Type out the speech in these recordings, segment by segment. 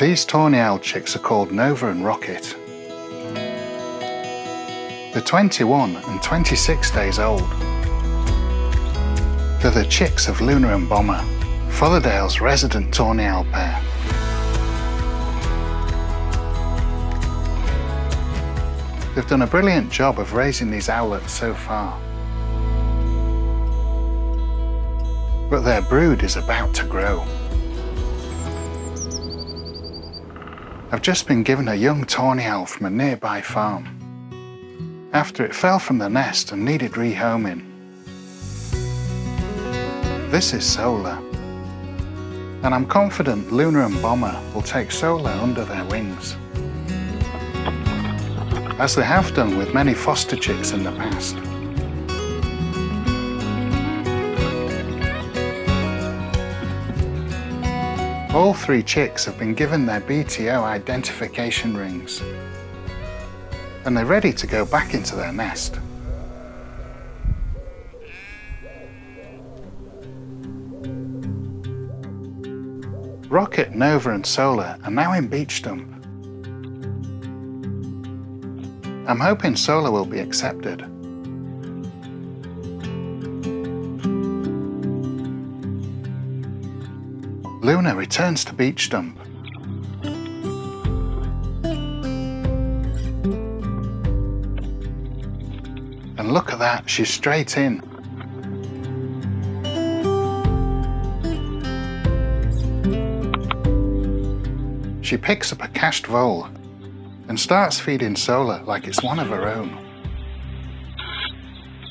These tawny owl chicks are called Nova and Rocket. They're 21 and 26 days old. They're the chicks of Luna and Bomber, Fotherdail's resident tawny owl pair. They've done a brilliant job of raising these owlets so far. But their brood is about to grow. I've just been given a young tawny owl from a nearby farm, after it fell from the nest and needed rehoming. This is Solar, and I'm confident Luna and Bomber will take Solar under their wings, as they have done with many foster chicks in the past. All three chicks have been given their BTO identification rings, and they're ready to go back into their nest. Rocket, Nova and Solar are now in Beech Dump. I'm hoping Solar will be accepted. Luna returns to Beech Dump. And look at that, she's straight in. She picks up a cached vole and starts feeding Solar like it's one of her own.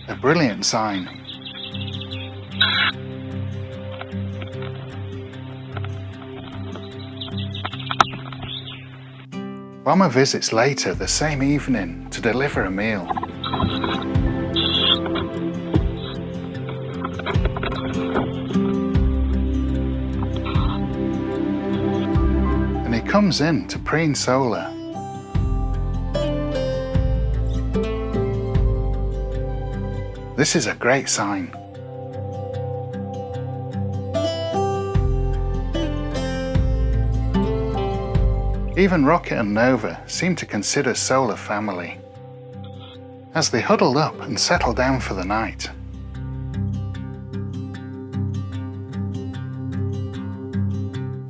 A brilliant sign. Bomber visits later the same evening to deliver a meal. And he comes in to preen Solar. This is a great sign. Even Rocket and Nova seem to consider Solar family, as they huddle up and settle down for the night.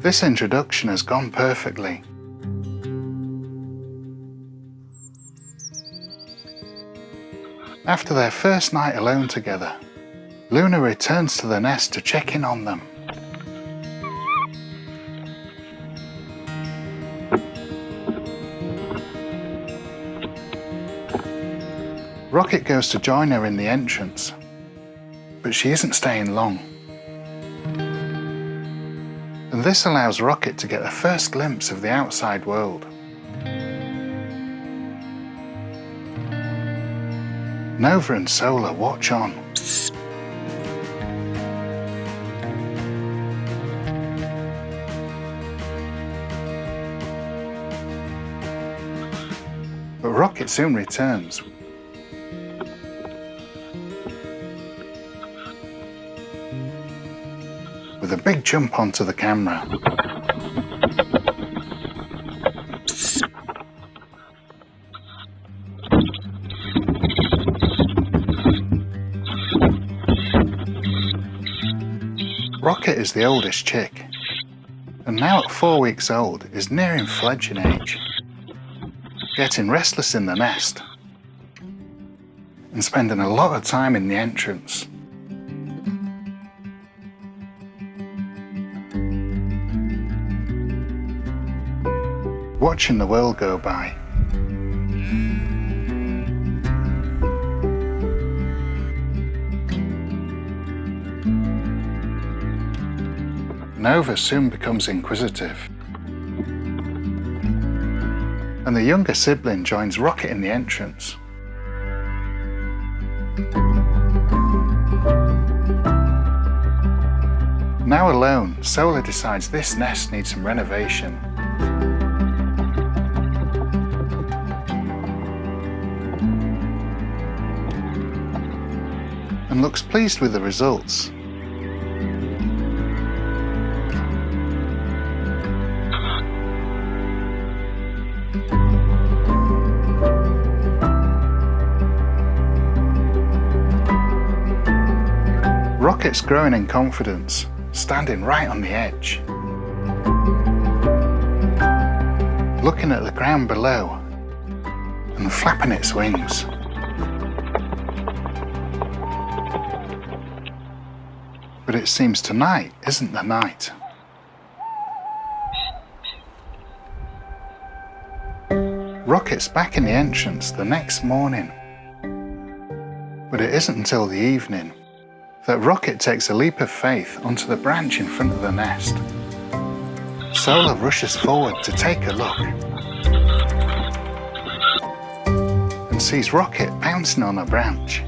This introduction has gone perfectly. After their first night alone together, Luna returns to the nest to check in on them. Rocket goes to join her in the entrance, but she isn't staying long. And this allows Rocket to get a first glimpse of the outside world. Nova and Solar watch on. But Rocket soon returns. With a big jump onto the camera. Rocket is the oldest chick, and now at 4 weeks old is nearing fledging age, getting restless in the nest and spending a lot of time in the entrance. Watching the world go by. Nova soon becomes inquisitive, and the younger sibling joins Rocket in the entrance. Now alone, Solar decides this nest needs some renovation. And looks pleased with the results. Rocket's growing in confidence, standing right on the edge, looking at the ground below and flapping its wings. But it seems tonight isn't the night. Rocket's back in the entrance the next morning. But it isn't until the evening that Rocket takes a leap of faith onto the branch in front of the nest. Solar rushes forward to take a look and sees Rocket bouncing on a branch.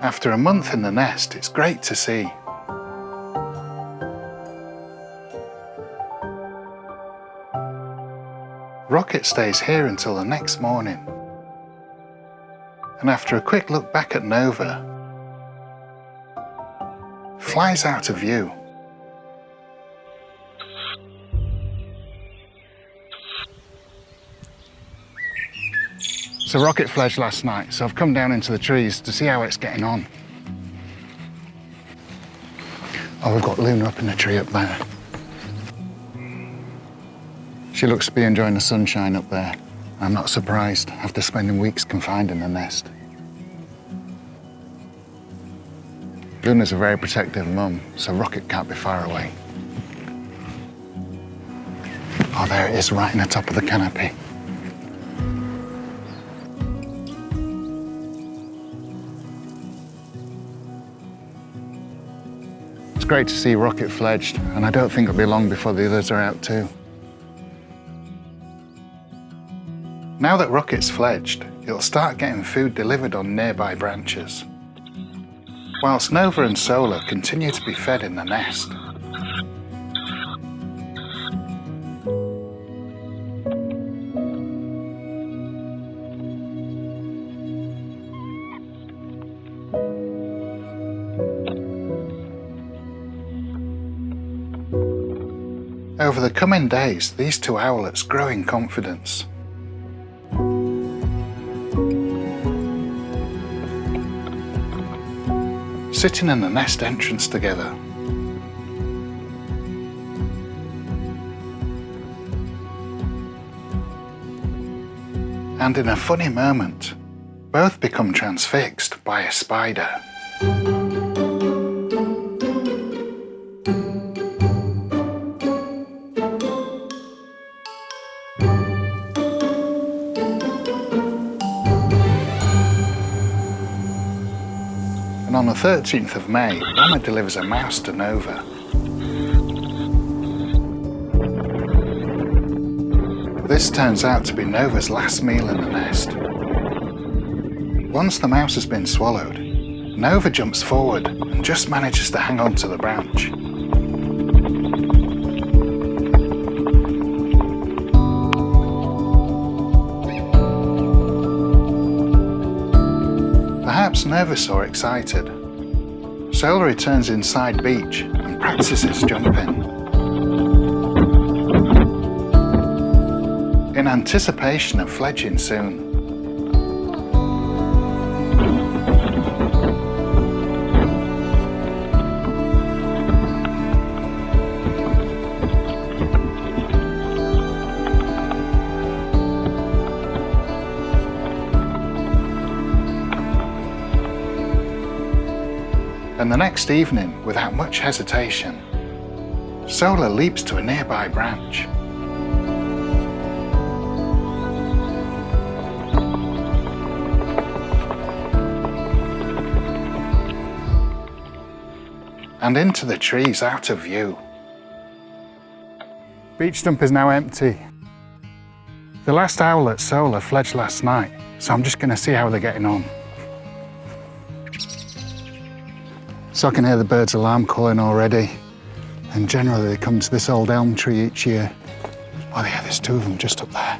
After a month in the nest, it's great to see. Rocket stays here until the next morning, and after a quick look back at Nova, flies out of view. So Rocket fledged last night, so I've come down into the trees to see how it's getting on. Oh, we've got Luna up in the tree up there. She looks to be enjoying the sunshine up there. I'm not surprised after spending weeks confined in the nest. Luna's a very protective mum, so Rocket can't be far away. Oh, there it is, right in the top of the canopy. It's great to see Rocket fledged, and I don't think it'll be long before the others are out too. Now that Rocket's fledged, it'll start getting food delivered on nearby branches, whilst Nova and Solar continue to be fed in the nest. Over the coming days, these two owlets grow in confidence. Sitting in the nest entrance together. And in a funny moment, both become transfixed by a spider. And on the 13th of May, Mama delivers a mouse to Nova. This turns out to be Nova's last meal in the nest. Once the mouse has been swallowed, Nova jumps forward and just manages to hang on to the branch. Perhaps Nova saw excited. Solar returns inside Beech and practices jumping. In anticipation of fledging soon. And the next evening, without much hesitation, Solar leaps to a nearby branch. And into the trees out of view. Beech stump is now empty. The last owlet, Solar, fledged last night, so I'm just going to see how they're getting on. So I can hear the birds' alarm calling already, and generally they come to this old elm tree each year. Oh yeah, there's two of them just up there.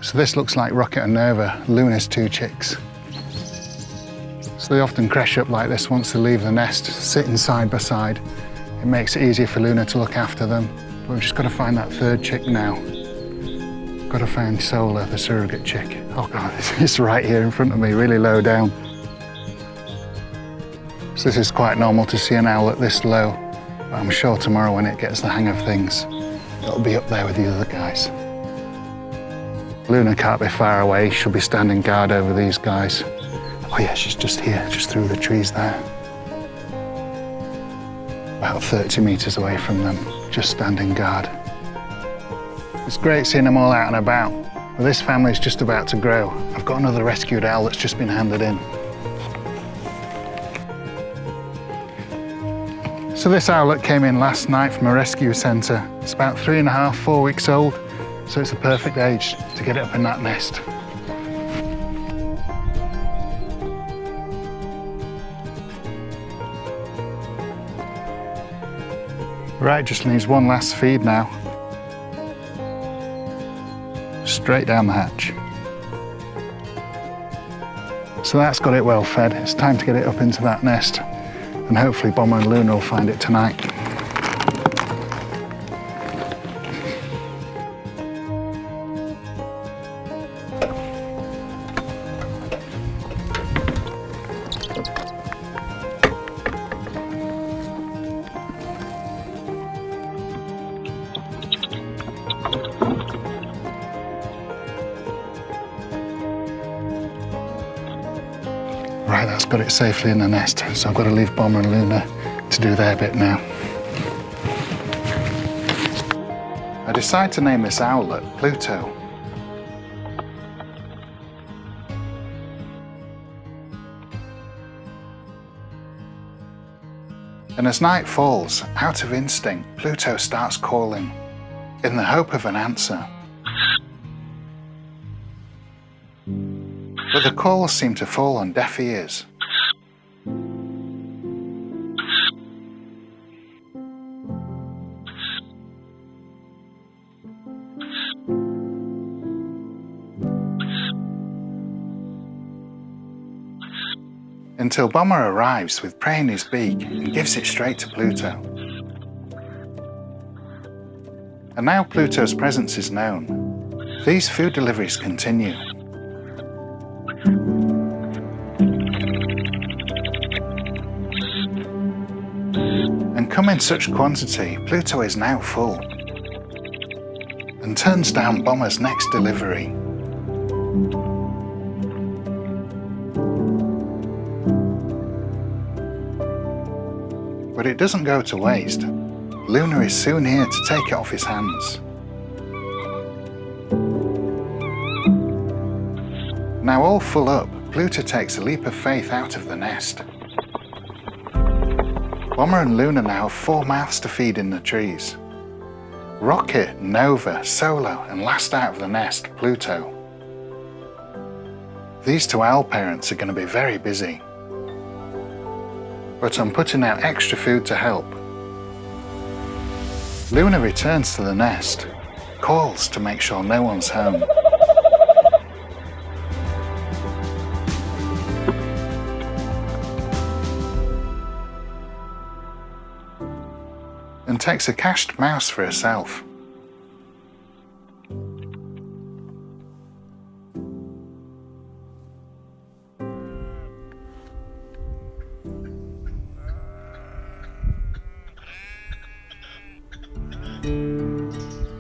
So this looks like Rocket and Nova, Luna's two chicks. So they often crash up like this once they leave the nest, sitting side by side. It makes it easier for Luna to look after them, but we've just got to find that third chick now. Got to find Solar, the surrogate chick. Oh God, it's right here in front of me, really low down. So this is quite normal to see an owlet this low, but I'm sure tomorrow when it gets the hang of things, it'll be up there with the other guys. Luna can't be far away, she'll be standing guard over these guys. Oh yeah, she's just here, just through the trees there. About 30 metres away from them, just standing guard. It's great seeing them all out and about, but this family's just about to grow. I've got another rescued owl that's just been handed in. So this owlet came in last night from a rescue centre. It's about 3.5, 4 weeks old, so it's the perfect age to get it up in that nest. Right, just needs one last feed now. Straight down the hatch. So that's got it well fed. It's time to get it up into that nest, and hopefully Bomber and Luna will find it tonight. Right, that's got it safely in the nest, so I've got to leave Bomber and Luna to do their bit now. I decided to name this owlet Pluto. And as night falls, out of instinct, Pluto starts calling, in the hope of an answer. But the calls seem to fall on deaf ears. Until Bomber arrives with prey in his beak and gives it straight to Pluto. And now Pluto's presence is known. These food deliveries continue. And come in such quantity, Pluto is now full and turns down Bomber's next delivery. But it doesn't go to waste. Luna is soon here to take it off his hands. Now all full up, Pluto takes a leap of faith out of the nest. Bomber and Luna now have 4 mouths to feed in the trees. Rocket, Nova, Solo, and last out of the nest, Pluto. These 2 owl parents are going to be very busy. But I'm putting out extra food to help. Luna returns to the nest, calls to make sure no one's home. And takes a cached mouse for herself.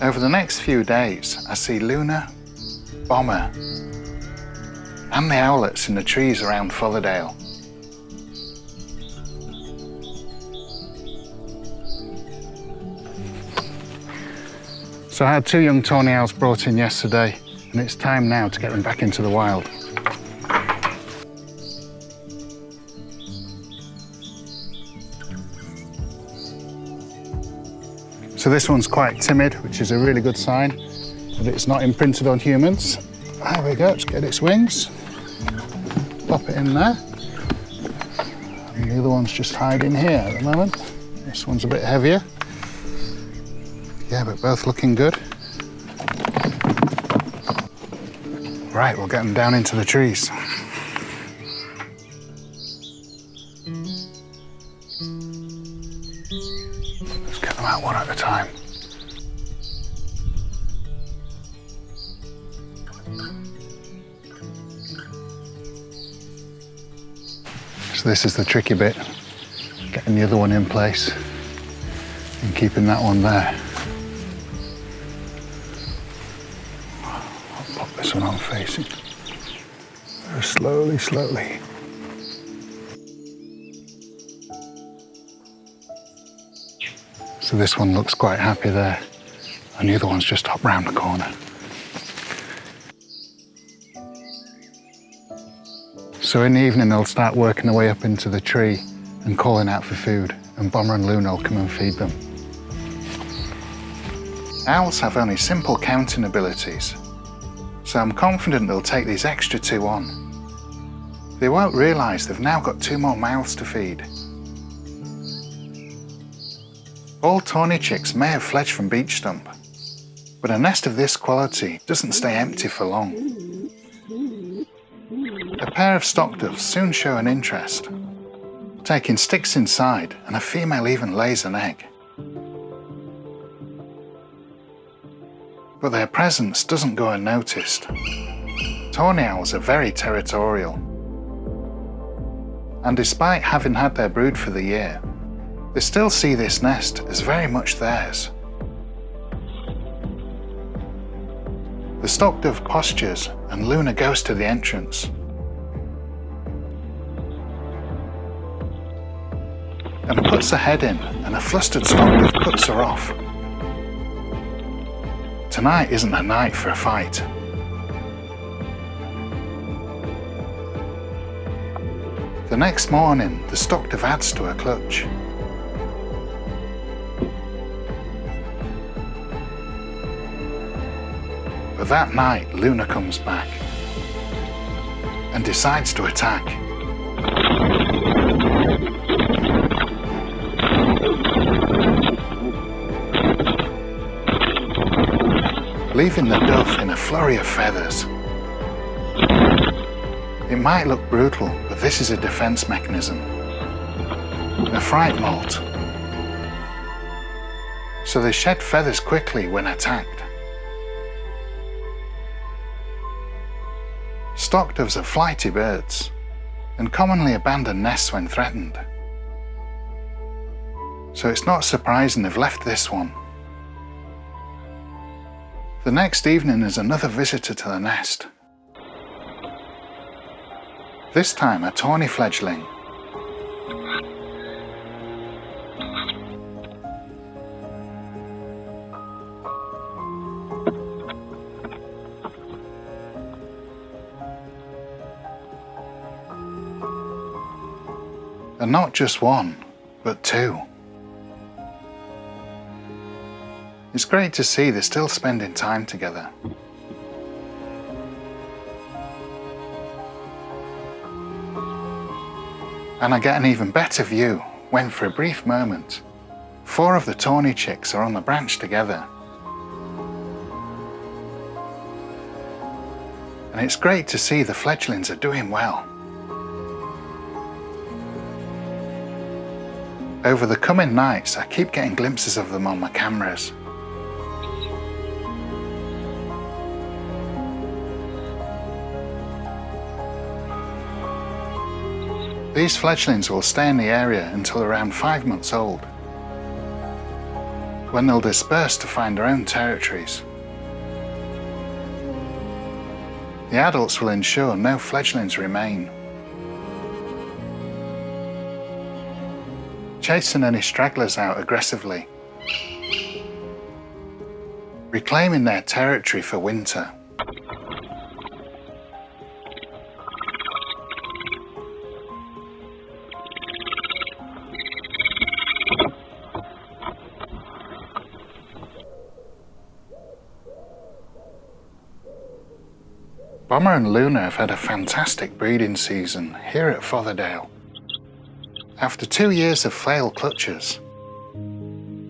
Over the next few days, I see Luna, Bomber, and the owlets in the trees around Fotherdail. So I had 2 young tawny owls brought in yesterday, and it's time now to get them back into the wild. So this one's quite timid, which is a really good sign that it's not imprinted on humans. There we go, let's get its wings. Pop it in there. And the other one's just hiding here at the moment. This one's a bit heavier. Yeah, but both looking good. Right, we'll get them down into the trees. Let's get them out one at a time. So this is the tricky bit, getting the other one in place and keeping that one there. I'll pop this one on facing. Very slowly, slowly. So this one looks quite happy there, and the other one's just hopped round the corner. So in the evening they'll start working their way up into the tree and calling out for food, and Bomber and Luna will come and feed them. Owls have only simple counting abilities, so I'm confident they'll take these extra two on. They won't realise they've now got 2 more mouths to feed. All tawny chicks may have fledged from beech stump, but a nest of this quality doesn't stay empty for long. A pair of stock doves soon show an interest, taking sticks inside, and a female even lays an egg. But their presence doesn't go unnoticed. Tawny owls are very territorial, and despite having had their brood for the year, they still see this nest as very much theirs. The stock dove postures and Luna goes to the entrance. And puts her head in, and a flustered stock dove cuts her off. Tonight isn't a night for a fight. The next morning, the stock dove adds to her clutch. But that night, Luna comes back and decides to attack. Leaving the dove in a flurry of feathers. It might look brutal, but this is a defense mechanism, a fright molt. So they shed feathers quickly when attacked. Stock doves are flighty birds and commonly abandon nests when threatened. So it's not surprising they've left this one. The next evening is another visitor to the nest. This time a tawny fledgling. And not just one, but 2. It's great to see they're still spending time together. And I get an even better view when, for a brief moment, 4 of the tawny chicks are on the branch together. And it's great to see the fledglings are doing well. Over the coming nights, I keep getting glimpses of them on my cameras. These fledglings will stay in the area until around 5 months old, when they'll disperse to find their own territories. The adults will ensure no fledglings remain, chasing any stragglers out aggressively, reclaiming their territory for winter. Bomber and Luna have had a fantastic breeding season here at Fotherdale. After 2 years of failed clutches,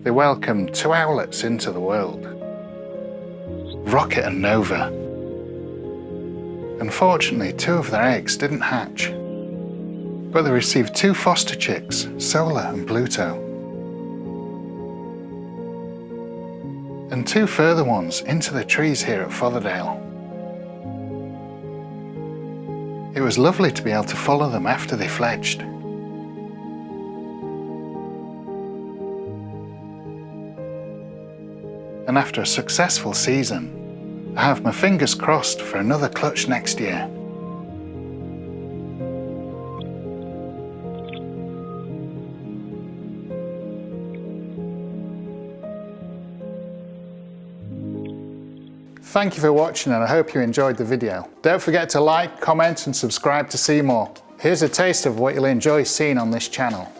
they welcomed 2 owlets into the world, Rocket and Nova. Unfortunately, 2 of their eggs didn't hatch, but they received 2 foster chicks, Solar and Pluto, and 2 further ones into the trees here at Fotherdale. It was lovely to be able to follow them after they fledged and after a successful season, I have my fingers crossed for another clutch next year. Thank you for watching, and I hope you enjoyed the video. Don't forget to like, comment and subscribe to see more. Here's a taste of what you'll enjoy seeing on this channel.